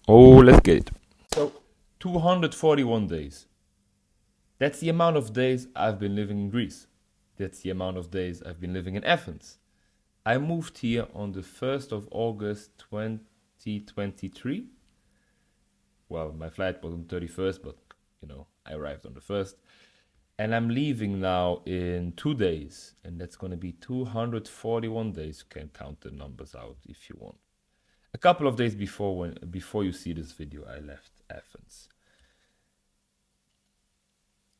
Oh, let's get it. So, 241 days. That's the amount of days I've been living in Greece. That's the amount of days I've been living in Athens. I moved here on the 1st of August 2023. Well, my flight was on 31st, but I arrived on the 1st. And I'm leaving now in 2 days, and that's going to be 241 days. You can count the numbers out if you want. A couple of days before you see this video, I left Athens.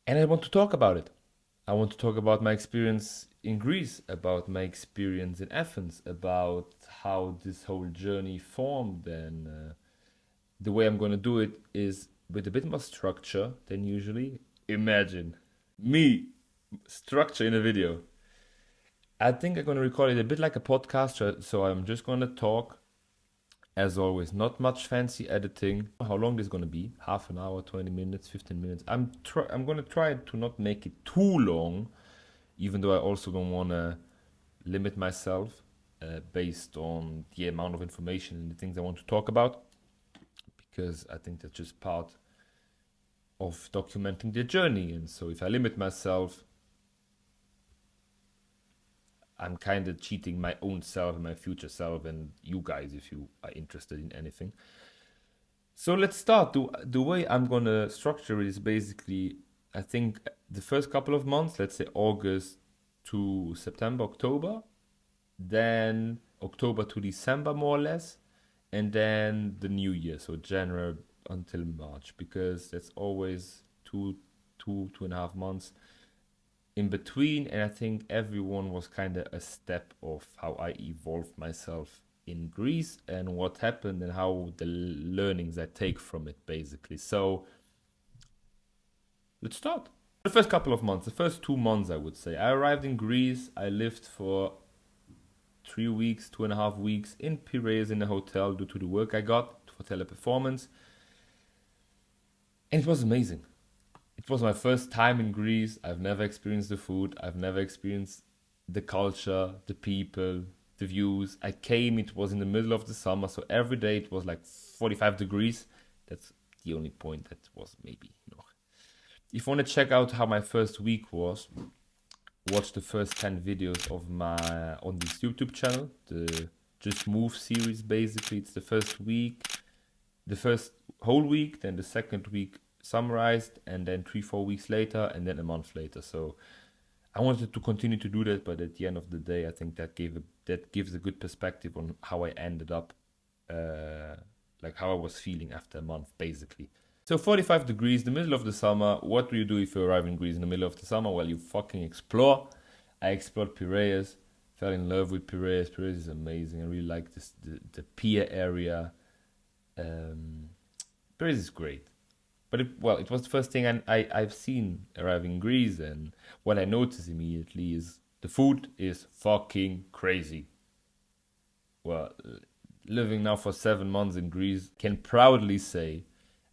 And I want to talk about it. I want to talk about my experience in Greece, about my experience in Athens, about how this whole journey formed. And the way I'm going to do it is with a bit more structure than usually. Imagine me, structure in a video. I think I'm going to record it a bit like a podcast, so I'm just going to talk. As always, not much fancy editing. How long this is going to be? Half an hour, 20 minutes, 15 minutes. I'm going to try to not make it too long, even though I also don't want to limit myself based on the amount of information and the things I want to talk about, because I think that's just part of documenting the journey. And so if I limit myself, I'm kind of cheating my own self and my future self and you guys if you are interested in anything. So let's start. The way I'm going to structure it is basically, I think the first couple of months, let's say August to September, October, then October to December more or less, and then the new year, so January until March, because that's always two and a half months in between. And I think everyone was kind of a step of how I evolved myself in Greece and what happened and how the learnings I take from it basically. So let's start. The first couple of months, the first 2 months, I would say. I arrived in Greece. I lived for 3 weeks, 2.5 weeks in Piraeus in a hotel due to the work I got for teleperformance. And it was amazing. It was my first time in Greece. I've never experienced the food. I've never experienced the culture, the people, the views. I came, it was in the middle of the summer, so every day it was like 45 degrees. That's the only point that was maybe. If you want to check out how my first week was, watch the first 10 videos of my on this YouTube channel, the Just Move series basically. It's the first week, the first whole week, then the second week summarized, and then 3-4 weeks later, and then a month later. So I wanted to continue to do that, but at the end of the day, I think that gives a good perspective on how I ended up, like how I was feeling after a month, basically. So 45 degrees, the middle of the summer. What do you do if you arrive in Greece in the middle of the summer? Well, you fucking explore. I explored Piraeus, fell in love with Piraeus. Piraeus is amazing. I really like the pier area. Piraeus is great. But it was the first thing I've seen arriving in Greece, and what I noticed immediately is the food is fucking crazy. Well, living now for 7 months in Greece, can proudly say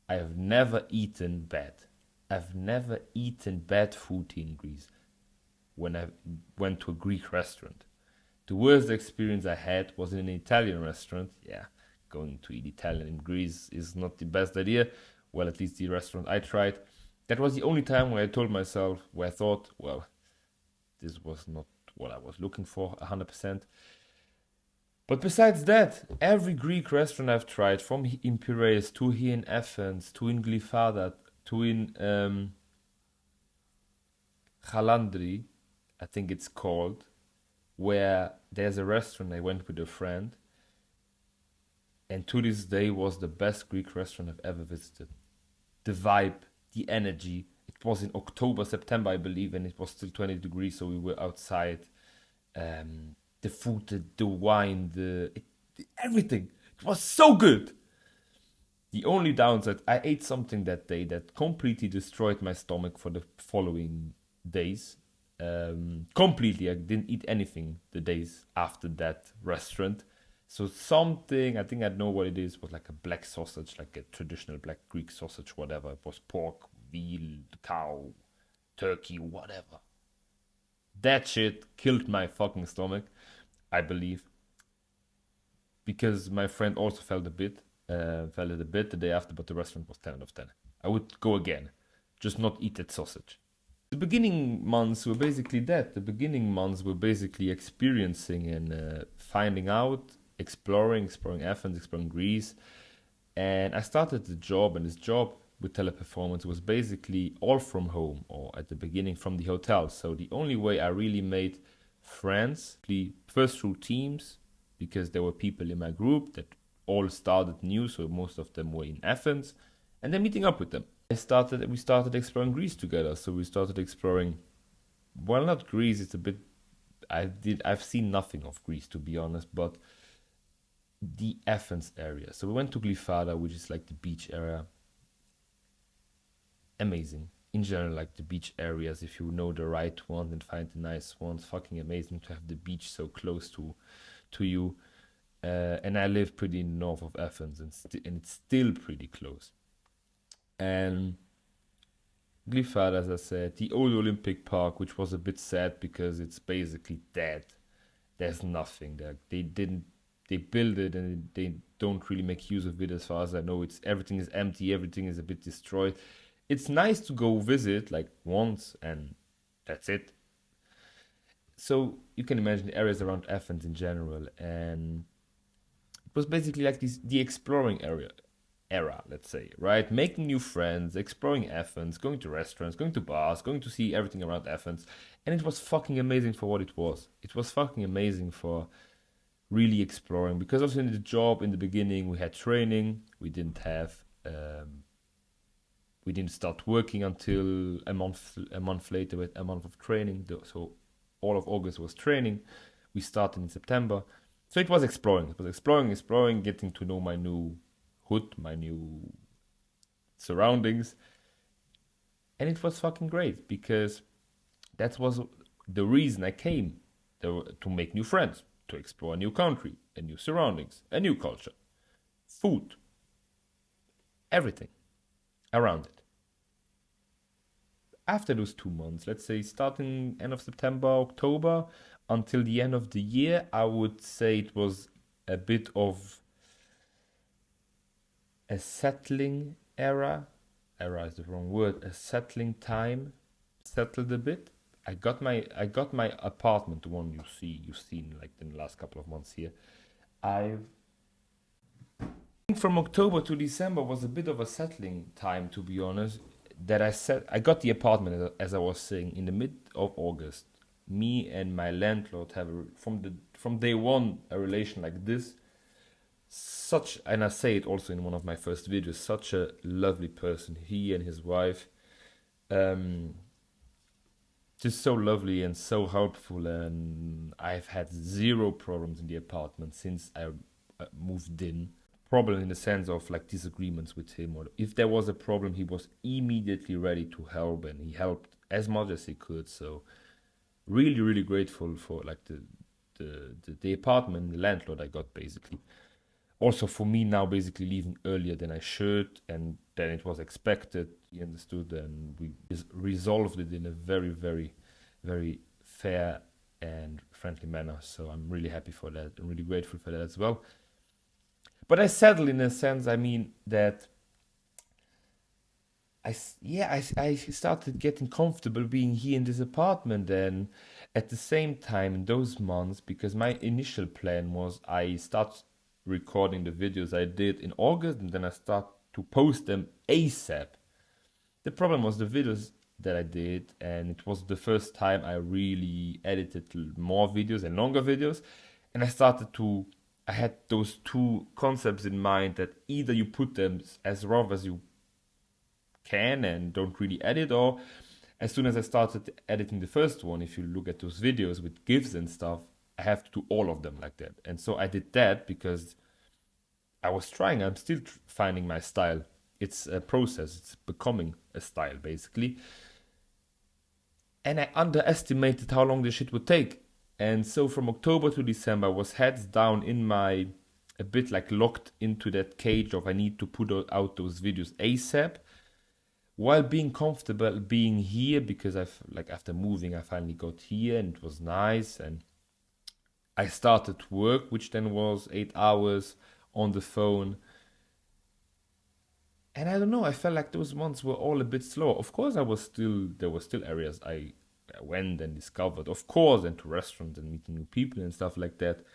I have never eaten bad. I've never eaten bad food in Greece when I went to a Greek restaurant. The worst experience I had was in an Italian restaurant. Yeah, going to eat Italian in Greece is not the best idea. Well, at least the restaurant I tried. That was the only time where I told myself, where I thought, well, this was not what I was looking for 100%. But besides that, every Greek restaurant I've tried, from in Piraeus to here in Athens, to in Glyphada, to in Chalandri, I think it's called, where there's a restaurant I went with a friend, and to this day was the best Greek restaurant I've ever visited. The vibe, the energy. It was in October, September, I believe, and it was still 20 degrees, so we were outside. The food, the wine, everything. It was so good. The only downside, I ate something that day that completely destroyed my stomach for the following days. Completely, I didn't eat anything the days after that restaurant. So something, I think I know what it is, was like a black sausage, like a traditional black Greek sausage, whatever. It was pork, veal, cow, turkey, whatever. That shit killed my fucking stomach, I believe. Because my friend also felt a bit. Felt it a bit the day after, but the restaurant was 10 out of 10. I would go again, just not eat that sausage. The beginning months were basically that. The beginning months were basically experiencing and finding out, exploring Athens, exploring Greece. And I started the job, and this job with teleperformance was basically all from home, or at the beginning from the hotel. So the only way I really made friends, first through Teams, because there were people in my group that all started new, so most of them were in Athens, and then meeting up with them. We started exploring Greece together. So we started exploring, well, not Greece. It's a bit. I've seen nothing of Greece, to be honest, but the Athens area. So we went to Glyfada, which is like the beach area. Amazing. In general, like the beach areas, if you know the right ones and find the nice ones, fucking amazing to have the beach so close to you. And I live pretty north of Athens, and it's still pretty close. And Glyfada, as I said, the old Olympic Park, which was a bit sad because it's basically dead. There's nothing there. They build it and they don't really make use of it as far as I know. Everything is empty, everything is a bit destroyed. It's nice to go visit like once and that's it. So you can imagine the areas around Athens in general, and it was basically like the exploring era, let's say, right? Making new friends, exploring Athens, going to restaurants, going to bars, going to see everything around Athens. And it was fucking amazing for what it was. It was fucking amazing for really exploring, because also in the job in the beginning we had training. We didn't start working until a month later with a month of training. So all of August was training. We started in September. So it was exploring. It was exploring, getting to know my new hood, my new surroundings. And it was fucking great because that was the reason I came to make new friends, to explore a new country, a new surroundings, a new culture, food, everything around it. After those 2 months, let's say starting end of September, October, until the end of the year, I would say it was a bit of a settling era. Era is the wrong word. A settling time. Settled a bit. I got my apartment, the one you've seen like in the last couple of months here. I've From October to December was a bit of a settling time, to be honest. That I got the apartment, as I was saying, in the mid of August. Me and my landlord have from day one a relation like this. And I say it also in one of my first videos. Such a lovely person, he and his wife. Um, just so lovely and so helpful, and I've had zero problems in the apartment since I moved in. Problem in the sense of like disagreements with him, or if there was a problem he was immediately ready to help, and he helped as much as he could. So really grateful for like the apartment, the landlord I got, basically. Also for me now basically leaving earlier than I should, and then it was expected, he understood, and we resolved it in a very fair and friendly manner. So I'm really happy for that. I'm really grateful for that as well. But I settled in a sense, I mean, that I started getting comfortable being here in this apartment. And at the same time, in those months, because my initial plan was I start recording the videos I did in August, and then I start to post them ASAP. The problem was the videos that I did, and it was the first time I really edited more videos and longer videos. And I had those two concepts in mind, that either you put them as raw as you can and don't really edit, or as soon as I started editing the first one, if you look at those videos with GIFs and stuff, I have to do all of them like that. And so I did that because I'm still finding my style. It's a process, it's becoming a style basically. And I underestimated how long this shit would take. And so from October to December, I was heads down a bit like locked into that cage of I need to put out those videos ASAP, while being comfortable being here, because after moving, I finally got here and it was nice. And I started work, which then was 8 hours on the phone. And I don't know, I felt like those months were all a bit slower. Of course, there were still areas I went and discovered, of course, and to restaurants and meeting new people and stuff like that.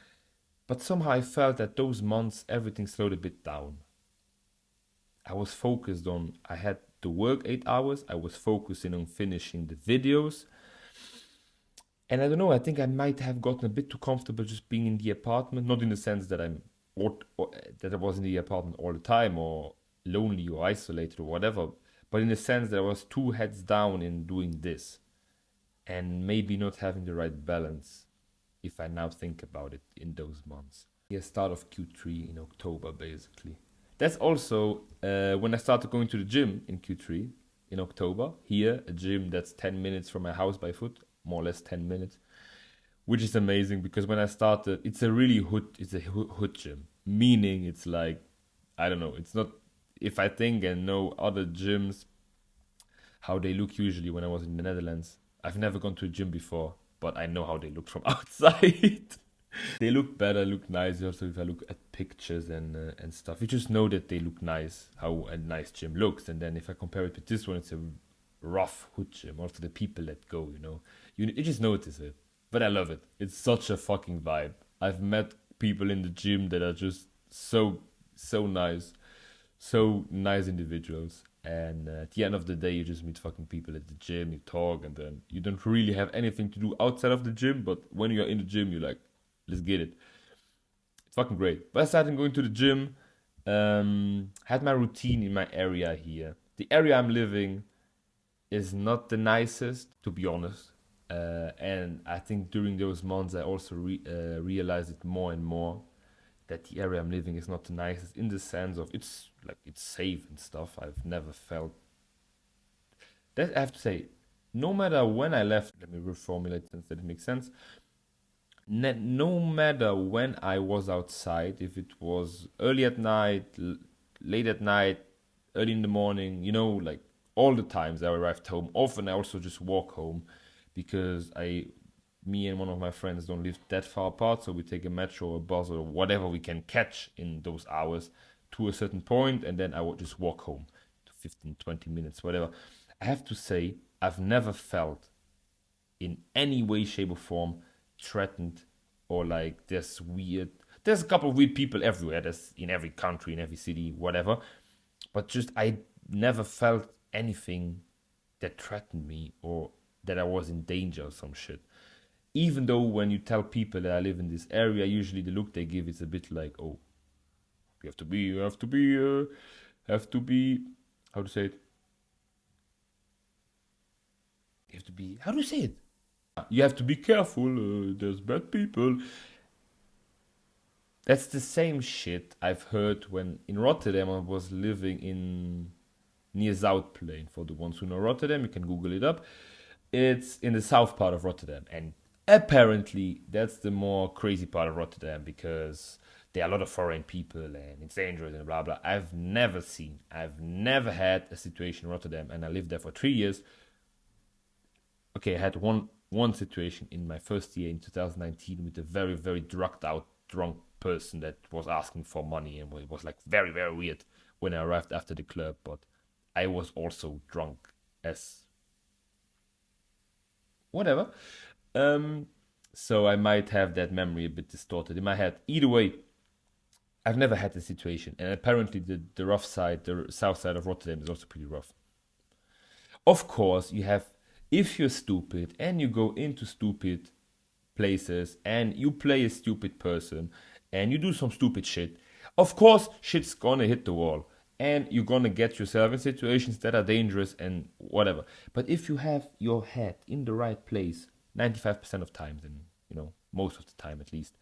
But somehow I felt that those months everything slowed a bit down. I was focused on, I had to work 8 hours, I was focusing on finishing the videos. And I don't know, I think I might have gotten a bit too comfortable just being in the apartment, not in the sense that or that I was in the apartment all the time or lonely or isolated or whatever, but in the sense that I was too heads down in doing this and maybe not having the right balance if I now think about it in those months. Yeah, start of Q3 in October, basically. That's also when I started going to the gym in Q3 in October. Here, a gym that's 10 minutes from my house by foot, more or less 10 minutes, which is amazing because when I started, it's a hood gym, meaning it's like, I don't know, it's not, if I think and know other gyms, how they look usually when I was in the Netherlands. I've never gone to a gym before, but I know how they look from outside. They look better, look nicer. So if I look at pictures and stuff, you just know that they look nice, how a nice gym looks. And then if I compare it with this one, it's a rough hood gym. Also the people that go, you just notice it. But I love it. It's such a fucking vibe. I've met people in the gym that are just so nice, so nice individuals. And at the end of the day, you just meet fucking people at the gym, you talk, and then you don't really have anything to do outside of the gym. But when you're in the gym, you're like, let's get it. It's fucking great. But I started going to the gym, had my routine in my area here. The area I'm living is not the nicest, to be honest. And I think during those months, I also realized it more and more that the area I'm living is not the nicest in the sense of it's safe and stuff. I've never felt that. I have to say, no matter when I left, let me reformulate since that it makes sense. No matter when I was outside, if it was early at night, late at night, early in the morning, like all the times I arrived home. Often I also just walk home because me and one of my friends don't live that far apart, so we take a metro or a bus or whatever we can catch in those hours to a certain point, and then I would just walk home to 15, 20 minutes, whatever. I have to say, I've never felt in any way, shape, or form threatened or like there's a couple of weird people everywhere. There's in every country, in every city, whatever. But just I never felt anything that threatened me or that I was in danger or some shit. Even though when you tell people that I live in this area, usually the look they give is a bit like, oh, have to be, how to say it? You have to be, how do you say it? You have to be careful. There's bad people. That's the same shit I've heard when in Rotterdam I was living in near Zoutplein. For the ones who know Rotterdam, you can Google it up. It's in the south part of Rotterdam, and apparently that's the more crazy part of Rotterdam because there are a lot of foreign people and it's dangerous and blah blah. I've never had a situation in Rotterdam, and I lived there for 3 years. Okay, I had one situation in my first year in 2019 with a very very drugged out drunk person that was asking for money, and it was like very very weird when I arrived after the club. But I was also drunk as whatever. Um, so I might have that memory a bit distorted in my head. Either way, I've never had this situation, and apparently the rough side, the south side of Rotterdam, is also pretty rough. Of course, you have if you're stupid and you go into stupid places and you play a stupid person and you do some stupid shit, of course shit's gonna hit the wall and you're gonna get yourself in situations that are dangerous and whatever. But if you have your head in the right place 95% of times, and most of the time at least,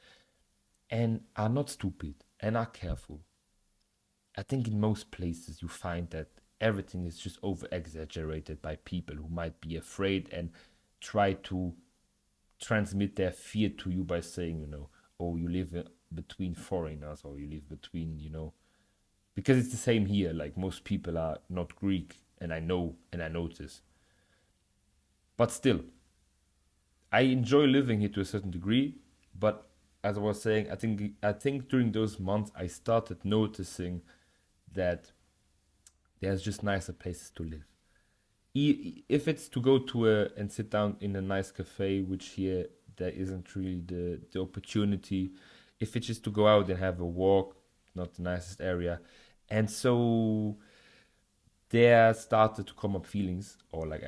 and are not stupid and are careful, I think in most places you find that everything is just over exaggerated by people who might be afraid and try to transmit their fear to you by saying, oh, you live between foreigners or you live between, because it's the same here. Like most people are not Greek, and I know and I notice. But still, I enjoy living here to a certain degree. But as I was saying, I think during those months I started noticing that There's just nicer places to live. If it's to go to a and sit down in a nice cafe, which here there isn't really the opportunity. If it's just to go out and have a walk, not the nicest area, and so there started to come up feelings or like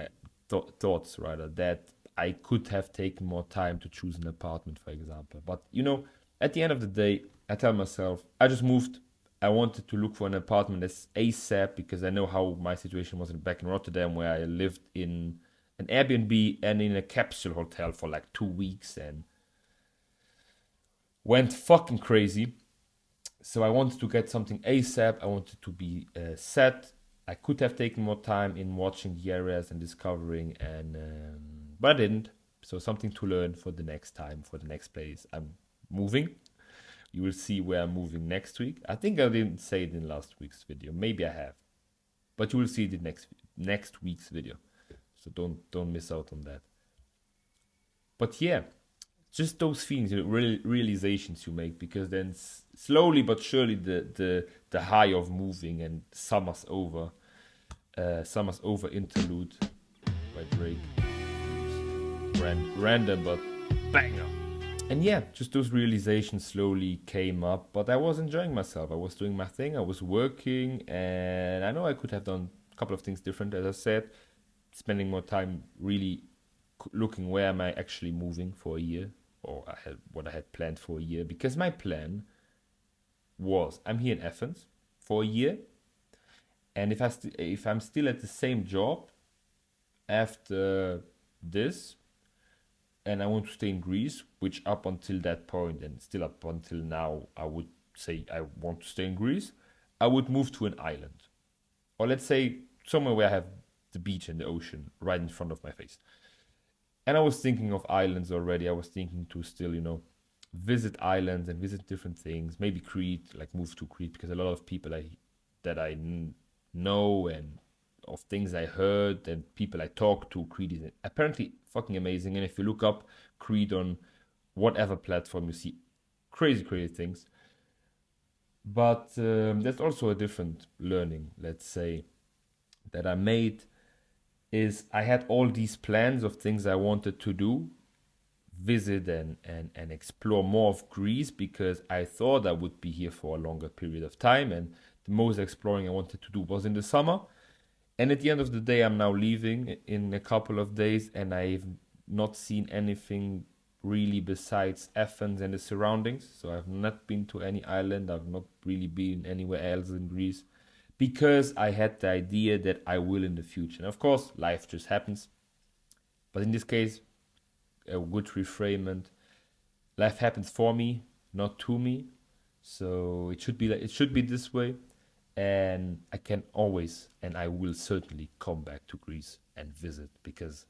thoughts rather that I could have taken more time to choose an apartment, for example. But at the end of the day, I tell myself I just moved. I wanted to look for an apartment as ASAP because I know how my situation was back in Rotterdam, where I lived in an Airbnb and in a capsule hotel for like 2 weeks and went fucking crazy. So I wanted to get something ASAP. I wanted to be set. I could have taken more time in watching the areas and discovering, and but I didn't. So something to learn for the next time, for the next place I'm moving. You will see where I'm moving next week. I think I didn't say it in last week's video. Maybe I have, but you will see it in next week's video. So don't miss out on that. But yeah, just those feelings, realizations you make, because then slowly but surely the high of moving and summer's over interlude by Drake, random but banger. And yeah, just those realizations slowly came up, but I was enjoying myself. I was doing my thing, I was working, and I know I could have done a couple of things different, as I said, spending more time really looking where am I actually moving for a year, or I had what I had planned for a year, because my plan was I'm here in Athens for a year, and if I'm still at the same job after this, and I want to stay in Greece, which up until that point and still up until now, I would say I want to stay in Greece, I would move to an island, or let's say somewhere where I have the beach and the ocean right in front of my face. And I was thinking of islands already. I was thinking to still, visit islands and visit different things. Maybe Crete, like move to Crete, because a lot of people that I know and of things I heard and people I talked to, Crete is apparently fucking amazing. And if you look up Crete on whatever platform, you see crazy, crazy things. But that's also a different learning, let's say, that I made is I had all these plans of things I wanted to do, visit and explore more of Greece, because I thought I would be here for a longer period of time, and the most exploring I wanted to do was in the summer. And at the end of the day, I'm now leaving in a couple of days, and I've not seen anything really besides Athens and the surroundings. So I've not been to any island, I've not really been anywhere else in Greece, because I had the idea that I will in the future. And of course, life just happens. But in this case, a good reframement. Life happens for me, not to me. So it should be this way. And I can always and I will certainly come back to Greece and visit, because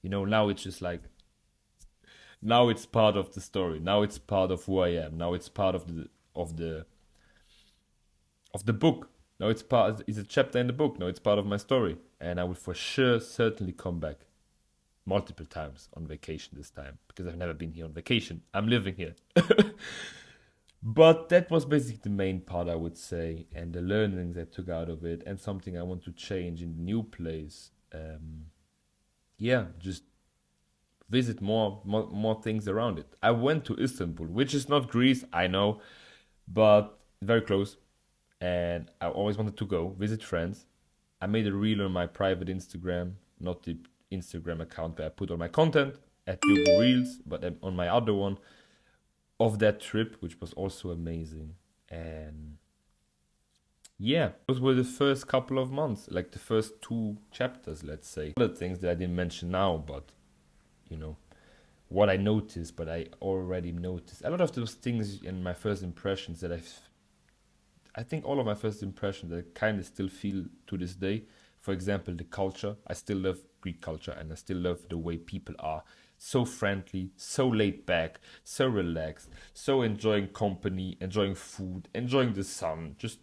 now it's just like now it's part of the story. Now it's part of who I am. Now it's part of the book. Now it's a chapter in the book. Now it's part of my story, and I will for sure certainly come back multiple times on vacation this time, because I've never been here on vacation. I'm living here. But that was basically the main part, I would say, and the learnings I took out of it, and something I want to change in the new place. Yeah, just visit more things around it. I went to Istanbul, which is not Greece, I know, but very close. And I always wanted to go visit friends. I made a reel on my private Instagram, not the Instagram account where I put all my content at diogu Reels, but on my other one of that trip, which was also amazing. And yeah, those were the first couple of months, like the first two chapters, let's say. Other things that I didn't mention now, but you know, what I noticed, but I already noticed. A lot of those things in my first impressions that I think all of my first impressions that I kind of still feel to this day. For example, the culture. I still love Greek culture, and I still love the way people are. So friendly, so laid back, so relaxed, so enjoying company, enjoying food, enjoying the sun. Just,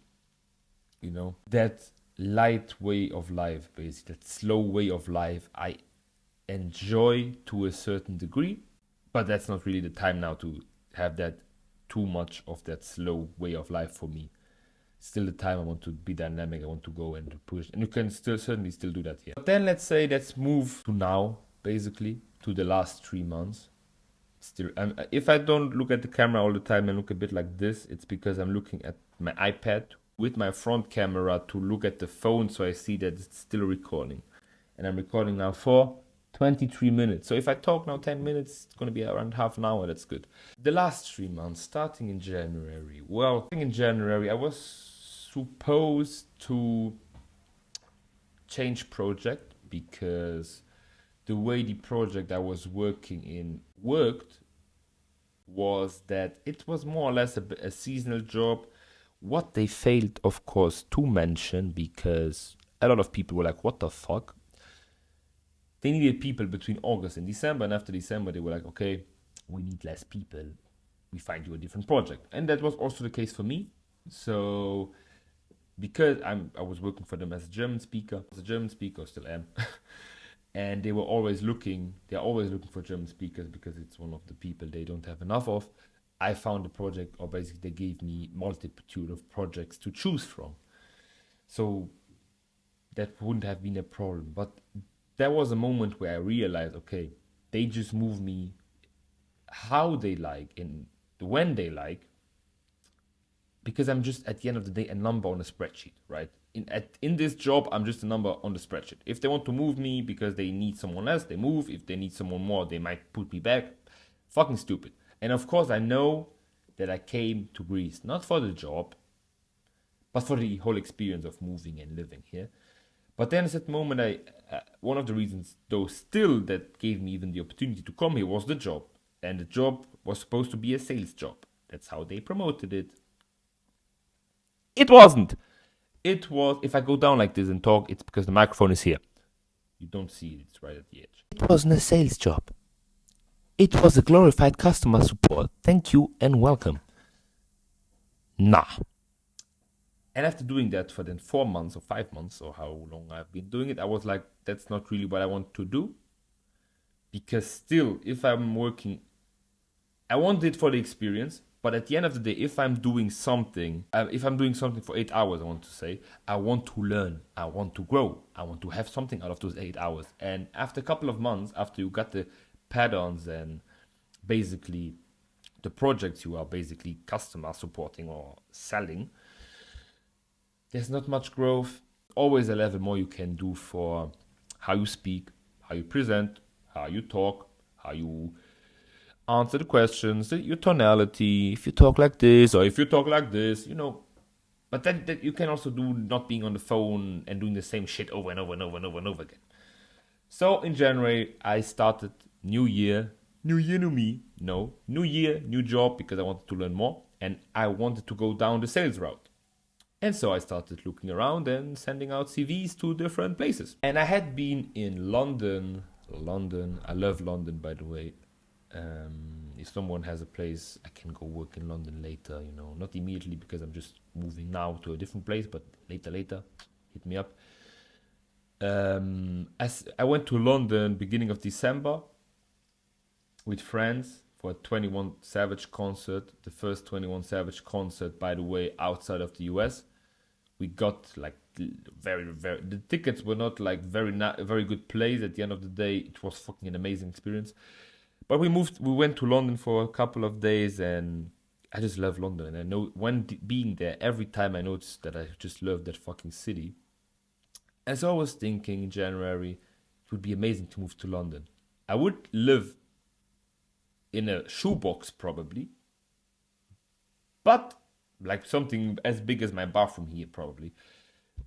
that light way of life, basically, that slow way of life. I enjoy to a certain degree, but that's not really the time now to have that too much of that slow way of life for me. still the time I want to be dynamic. I want to go and push, and you can still certainly still do that here. But then let's move to now, basically to the last 3 months. Still, if I don't look at the camera all the time and look a bit like this, it's because I'm looking at my iPad with my front camera to look at the phone, so I see that it's still recording, and I'm recording now for 23 minutes. So if I talk now 10 minutes, it's going to be around half an hour. That's good. The last 3 months, starting in January. Well, in January, I was supposed to change project because the way the project I was working in worked was that it was more or less a seasonal job. What they failed, of course, to mention, because a lot of people were like, what the fuck? They needed people between August and December, and after December, they were like, okay, we need less people. We find you a different project. And that was also the case for me. So, because I was working for them as a German speaker, still am. And they're always looking for German speakers because it's one of the people they don't have enough of. I found a project, or basically they gave me multitude of projects to choose from. So that wouldn't have been a problem. But there was a moment where I realized, okay, they just move me how they like and when they like, because I'm just at the end of the day a number on a spreadsheet, right? In this job, I'm just a number on the spreadsheet. If they want to move me because they need someone else, they move. If they need someone more, they might put me back. Fucking stupid. And of course, I know that I came to Greece not for the job, but for the whole experience of moving and living here. But then at that moment, one of the reasons, though, still that gave me even the opportunity to come here was the job. And the job was supposed to be a sales job. That's how they promoted it. It wasn't. It was, if I go down like this and talk, it's because the microphone is here. You don't see it, it's right at the edge. It wasn't a sales job. It was a glorified customer support. Thank you and welcome. Nah. And after doing that for then 4 months or 5 months or how long I've been doing it, I was like, that's not really what I want to do. Because still, if I'm working, I want it for the experience. But at the end of the day, if I'm doing something for 8 hours, I want to say, I want to learn, I want to grow, I want to have something out of those 8 hours. And after a couple of months, after you got the patterns and basically the projects you are basically customer supporting or selling, there's not much growth. Always a level more you can do for how you speak, how you present, how you talk, how you answer the questions, your tonality, if you talk like this or if you talk like this, But that you can also do not being on the phone and doing the same shit over and over and over and over and over again. So in January, I started new year, new me. No, new year, new job, because I wanted to learn more and I wanted to go down the sales route. And so I started looking around and sending out CVs to different places. And I had been in London. I love London, by the way. If someone has a place, I can go work in London later, not immediately because I'm just moving now to a different place, but later, hit me up. As I went to London beginning of December with friends for a 21 Savage concert, the first 21 Savage concert, by the way, outside of the US. We got like the tickets were not like very good plays. At the end of the day, it was fucking an amazing experience. But we went to London for a couple of days, and I just love London. And I know when being there, every time I noticed that I just love that fucking city. And so I was thinking in January, it would be amazing to move to London. I would live in a shoebox probably, but like something as big as my bathroom here probably.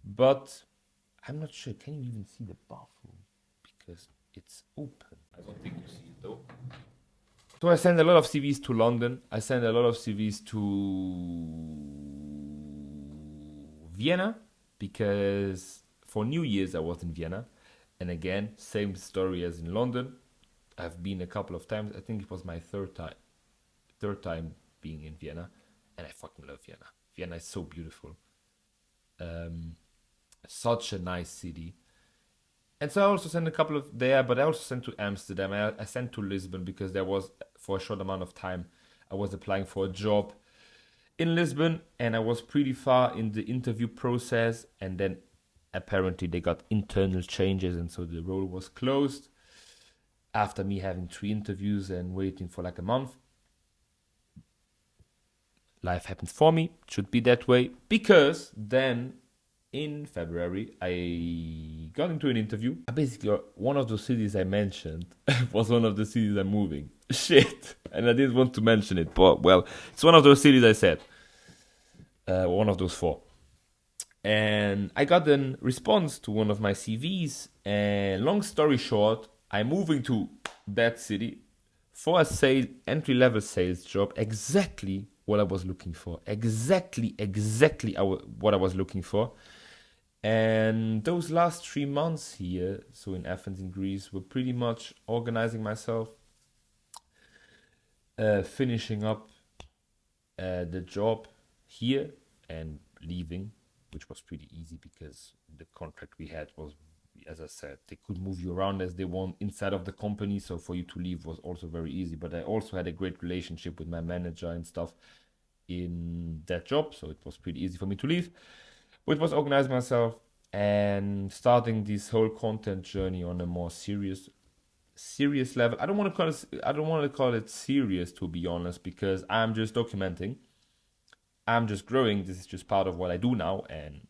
But I'm not sure. Can you even see the bathroom? Because it's open. I don't think you see it though. So I send a lot of CVs to London. I send a lot of CVs to Vienna because for New Year's I was in Vienna. And again, same story as in London. I've been a couple of times. I think it was my third time being in Vienna. And I fucking love Vienna. Vienna is so beautiful. Such a nice city. And so I also sent a couple of there, but I also sent to Amsterdam. I sent to Lisbon because there was, for a short amount of time, I was applying for a job in Lisbon, and I was pretty far in the interview process, and then apparently they got internal changes, and so the role was closed after me having 3 interviews and waiting for like a month. Life happens for me, it should be that way, because then in February I got into an interview. Basically, one of those cities I mentioned was one of the cities I'm moving. Shit, and I didn't want to mention it, but well, it's one of those cities I said. One of those 4. And I got a response to one of my CVs. And long story short, I'm moving to that city for a entry-level sales job. Exactly what I was looking for. Exactly what I was looking for. And those last 3 months here, so in Athens in Greece, were pretty much organizing myself, finishing up the job here and leaving, which was pretty easy because the contract we had was, as I said, they could move you around as they want inside of the company. So for you to leave was also very easy. But I also had a great relationship with my manager and stuff in that job. So it was pretty easy for me to leave. But it was organizing myself and starting this whole content journey on a more serious level. I don't want to call it serious, to be honest, because I'm just documenting. I'm just growing. This is just part of what I do now, and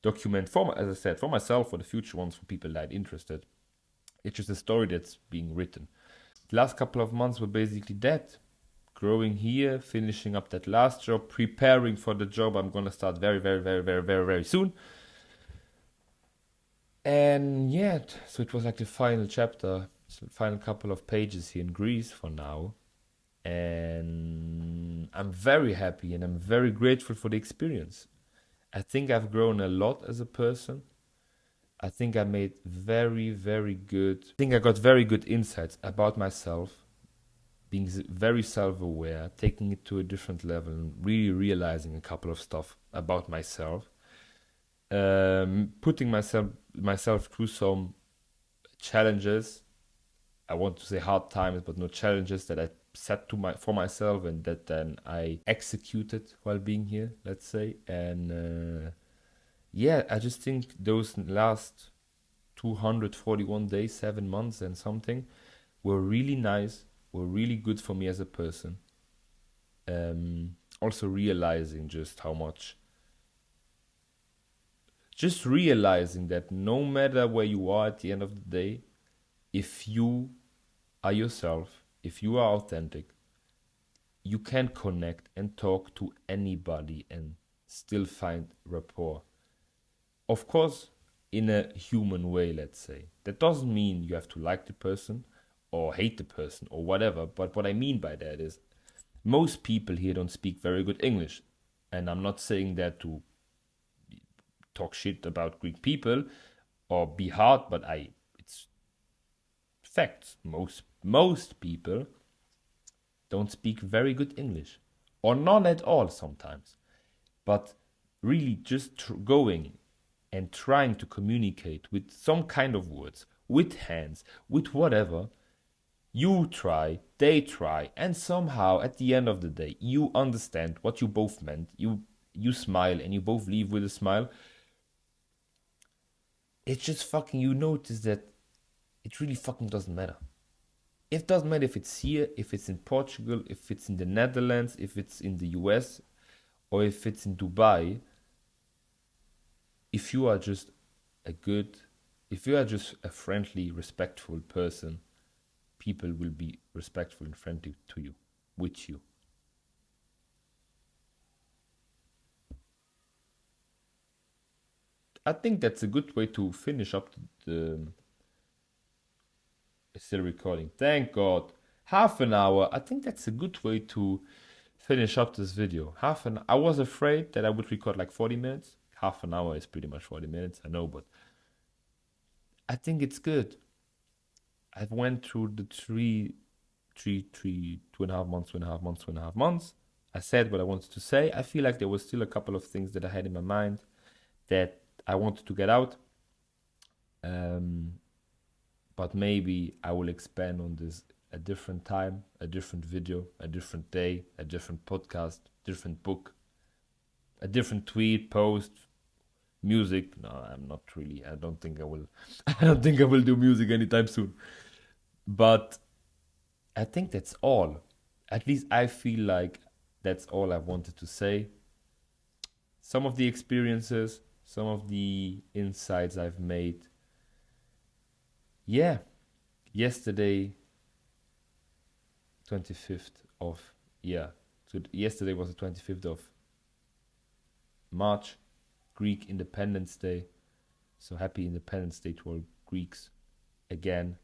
document as I said, for myself, for the future ones, for people that are interested. It's just a story that's being written. The last couple of months were basically that. Growing here, finishing up that last job, preparing for the job I'm gonna start very, very, very, very, very, very soon. And yeah, so it was like the final chapter, so the final couple of pages here in Greece for now. And I'm very happy and I'm very grateful for the experience. I think I've grown a lot as a person. I think I made very, very good. I think I got very good insights about myself, being very self-aware, taking it to a different level, and really realizing a couple of stuff about myself. Putting myself through some challenges. I want to say hard times, but no challenges that I set for myself and that then I executed while being here, let's say. And yeah, I just think those last 241 days, 7 months and something, were really nice, were really good for me as a person. Also realizing just realizing that no matter where you are at the end of the day, if you are yourself, if you are authentic, you can connect and talk to anybody and still find rapport. Of course, in a human way, let's say. That doesn't mean you have to like the person or hate the person or whatever. But what I mean by that is most people here don't speak very good English. And I'm not saying that to talk shit about Greek people or be hard, but it's facts. Most people don't speak very good English, or none at all sometimes. But really just going and trying to communicate with some kind of words, with hands, with whatever, you try, they try, and somehow at the end of the day, you understand what you both meant. You smile and you both leave with a smile. It's just fucking, you notice that it really fucking doesn't matter. It doesn't matter if it's here, if it's in Portugal, if it's in the Netherlands, if it's in the US, or if it's in Dubai. If you are just a friendly, respectful person, people will be respectful and friendly to you, with you. I think that's a good way to finish up the it's still recording. Thank God. Half an hour. I think that's a good way to finish up this video. I was afraid that I would record like 40 minutes. Half an hour is pretty much 40 minutes, I know, but I think it's good. I've went through the 2.5 months. I said what I wanted to say. I feel like there was still a couple of things that I had in my mind that I wanted to get out. But maybe I will expand on this a different time, a different video, a different day, a different podcast, different book, a different tweet, post, music. No, I'm not really. I don't think I will. I don't think I will do music anytime soon. But I think that's all. At least I feel like that's all I wanted to say. Some of the experiences, some of the insights I've made. Yeah, yesterday, 25th of, yeah, so yesterday was the 25th of March, Greek Independence Day. So happy Independence Day to all Greeks again.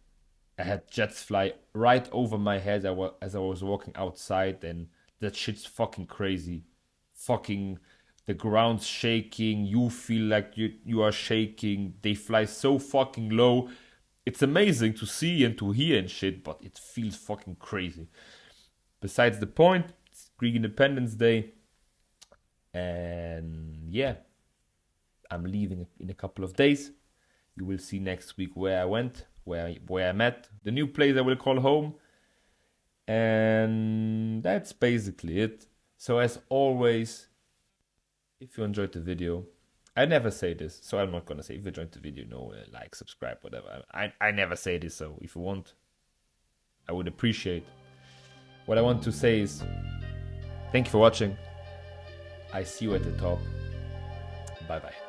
I had jets fly right over my head as I was walking outside, and that shit's fucking crazy. Fucking the ground's shaking. You feel like you are shaking. They fly so fucking low. It's amazing to see and to hear and shit, but it feels fucking crazy. Besides the point, it's Greek Independence Day, and yeah, I'm leaving in a couple of days. You will see next week where I went, where I'm at, the new place I will call home, and that's basically it. So as always, if you enjoyed the video, I never say this, so I'm not gonna say if you enjoyed the video, no, like, subscribe, whatever. I never say this, so if you want, I would appreciate. What I want to say is, thank you for watching. I see you at the top. Bye bye.